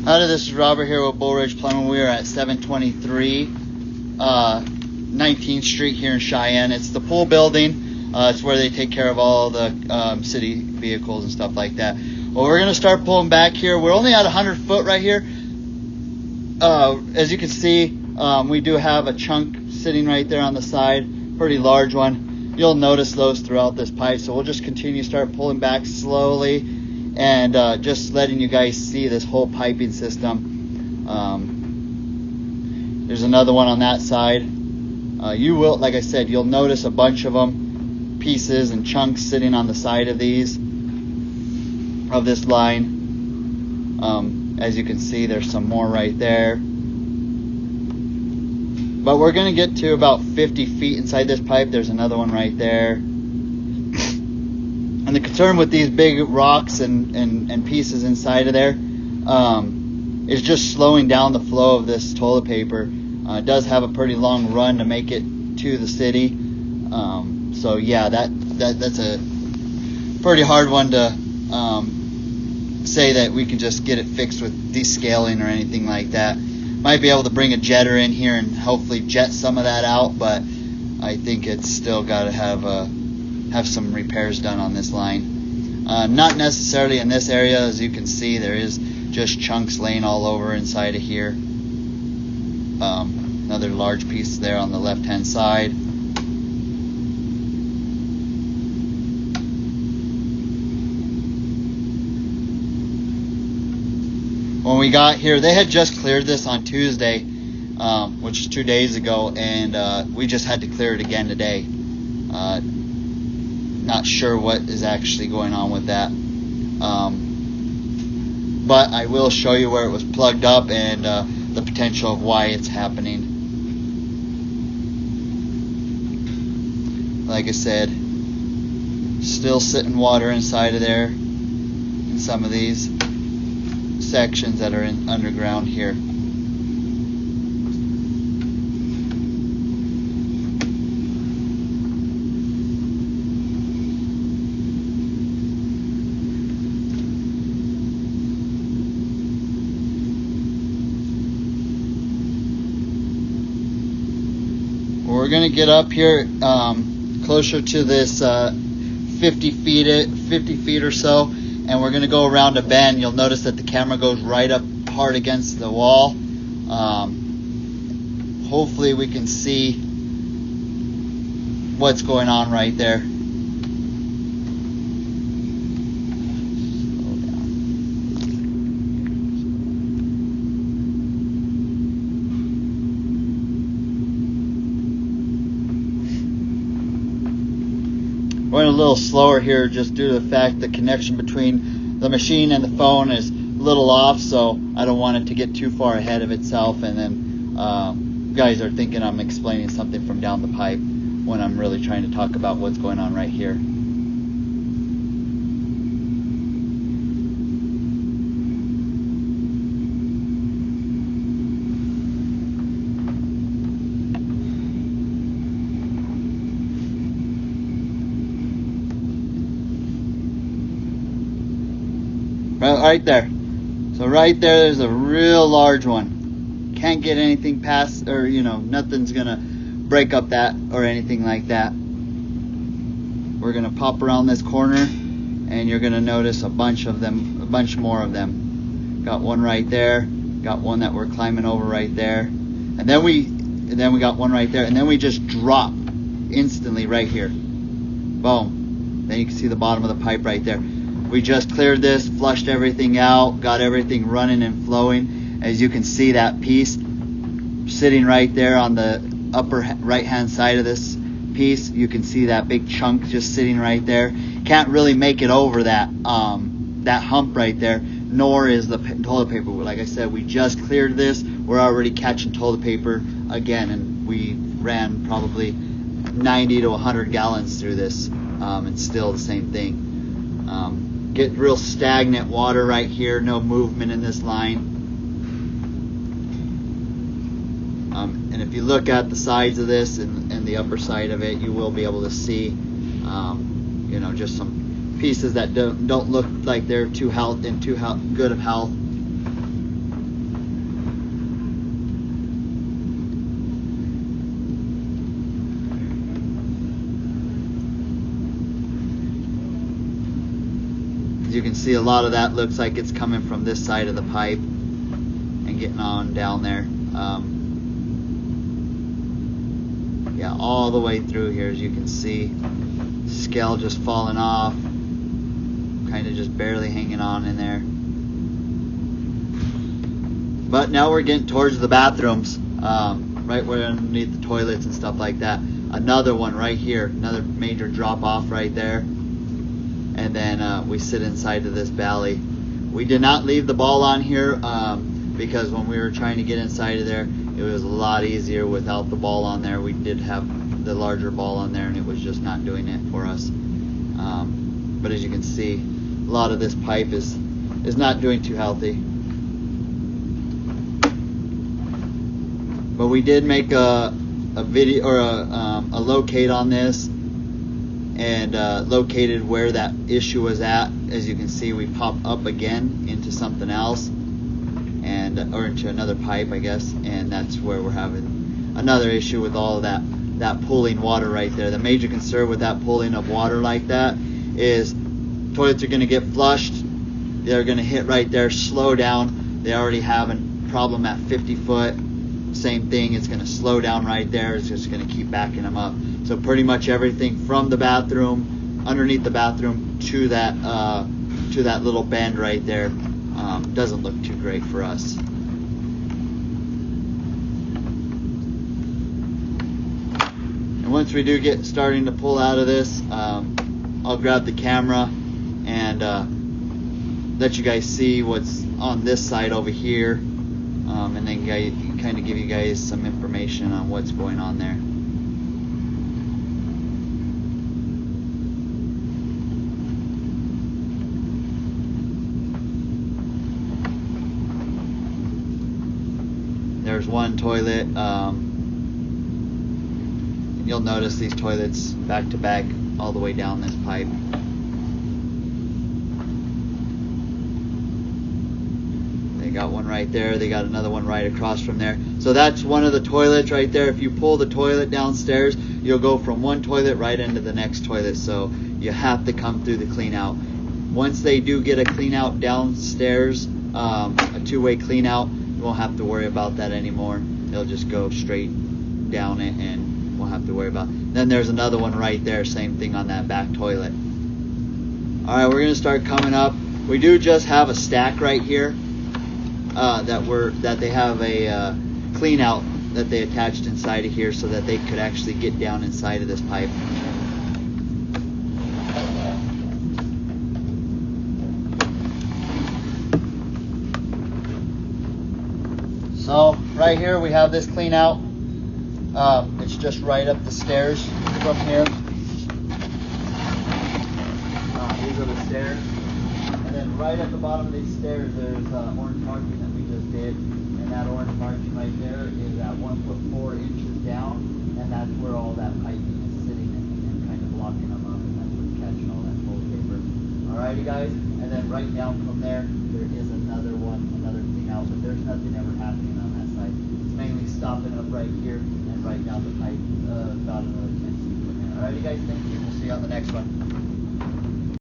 Howdy, this is Robert here with Bull Ridge Plumbing. We are at 723 19th Street here in Cheyenne. It's the pool building. It's where they take care of all the city vehicles and stuff like that. Well, we're going to start pulling back here. We're only at 100 foot right here. As you can see, we do have a chunk sitting right there on the side, pretty large one. You'll notice those throughout this pipe, so we'll just continue to start pulling back slowly and just letting you guys see this whole piping system. There's another one on that side. You will, like I said, you'll notice a bunch of them, pieces and chunks sitting on the side of this line. As you can see, there's some more right there. But we're going to get to about 50 feet inside this pipe. There's another one right there. And the concern with these big rocks and pieces inside of there is just slowing down the flow of this toilet paper. It does have a pretty long run to make it to the city. So yeah, that's a pretty hard one to say that we can just get it fixed with descaling or anything like that. Might be able to bring a jetter in here and hopefully jet some of that out, but I think it's still got to have some repairs done on this line. Not necessarily in this area. As you can see, there is just chunks laying all over inside of here. Another large piece there on the left hand side. When we got here, they had just cleared this on Tuesday, which is 2 days ago, and we just had to clear it again today. Not sure what is actually going on with that, but I will show you where it was plugged up and the potential of why it's happening. Like I said, still sitting water inside of there in some of these sections that are in underground here. We're going to get up here closer to this 50 feet or so, and we're going to go around a bend. You'll notice that the camera goes right up hard against the wall. Hopefully we can see what's going on right there. Going a little slower here just due to the fact the connection between the machine and the phone is a little off, so I don't want it to get too far ahead of itself, and then guys are thinking I'm explaining something from down the pipe when I'm really trying to talk about what's going on right here. Right there. So right there's a real large one. Can't get anything past, or nothing's gonna break up that or anything like that. We're gonna pop around this corner and you're gonna notice a bunch more of them. Got one right there, got one that we're climbing over right there, and then we got one right there, and then we just drop instantly right here. Boom. Then you can see the bottom of the pipe right there. We just cleared this, flushed everything out, got everything running and flowing. As you can see, that piece sitting right there on the upper right hand side of this piece, you can see that big chunk just sitting right there. Can't really make it over that that hump right there, nor is the toilet paper. Like I said, we just cleared this. We're already catching toilet paper again, and we ran probably 90 to 100 gallons through this, and still the same thing. Get real stagnant water right here, no movement in this line. And if you look at the sides of this and the upper side of it, you will be able to see, just some pieces that don't look like they're too good of health. you can see, a lot of that looks like it's coming from this side of the pipe and getting on down there. Yeah, all the way through here, as you can see. Scale just falling off, kind of just barely hanging on in there. But now we're getting towards the bathrooms, right where underneath the toilets and stuff like that. Another one right here, another major drop off right there. And then we sit inside of this valley. We did not leave the ball on here because when we were trying to get inside of there, it was a lot easier without the ball on there. We did have the larger ball on there and it was just not doing it for us. But as you can see, a lot of this pipe is not doing too healthy. But we did make a video or a locate on this and located where that issue was at. As you can see, we pop up again into something else or into another pipe, I guess, and that's where we're having another issue with all of that pooling water right there. The major concern with that pooling of water like that is toilets are going to get flushed, they're going to hit right there, slow down. They already have a problem at 50 foot. Same thing, it's going to slow down right there. It's just going to keep backing them up. So pretty much everything from the bathroom, underneath the bathroom, to that little bend right there doesn't look too great for us. And once we do get starting to pull out of this, I'll grab the camera and let you guys see what's on this side over here, and then kind of give you guys some information on what's going on there. There's one toilet. You'll notice these toilets back to back all the way down this pipe. They got one right there. They got another one right across from there. So that's one of the toilets right there. If you pull the toilet downstairs, you'll go from one toilet right into the next toilet. So you have to come through the clean out. Once they do get a clean out downstairs, a two-way clean out, you won't have to worry about that anymore. They'll just go straight down it and won't have to worry about it. Then there's another one right there, same thing on that back toilet. Alright, we're going to start coming up. We do just have a stack right here that they have a clean out that they attached inside of here so that they could actually get down inside of this pipe. So right here we have this clean out. It's just right up the stairs from here. These are the stairs. And then right at the bottom of these stairs there's orange marking that we just did. And that orange marking right there is at 1 foot 4 inches down. And that's where all that piping is sitting and kind of blocking them up. And that's what's catching all that cold paper. Alrighty guys. And then right down from there is another one, another clean out. But there's nothing ever happening on that side. It's mainly stopping up right here and right down the pipe about another 10 feet from there. Alrighty guys, thank you. We'll see you on the next one.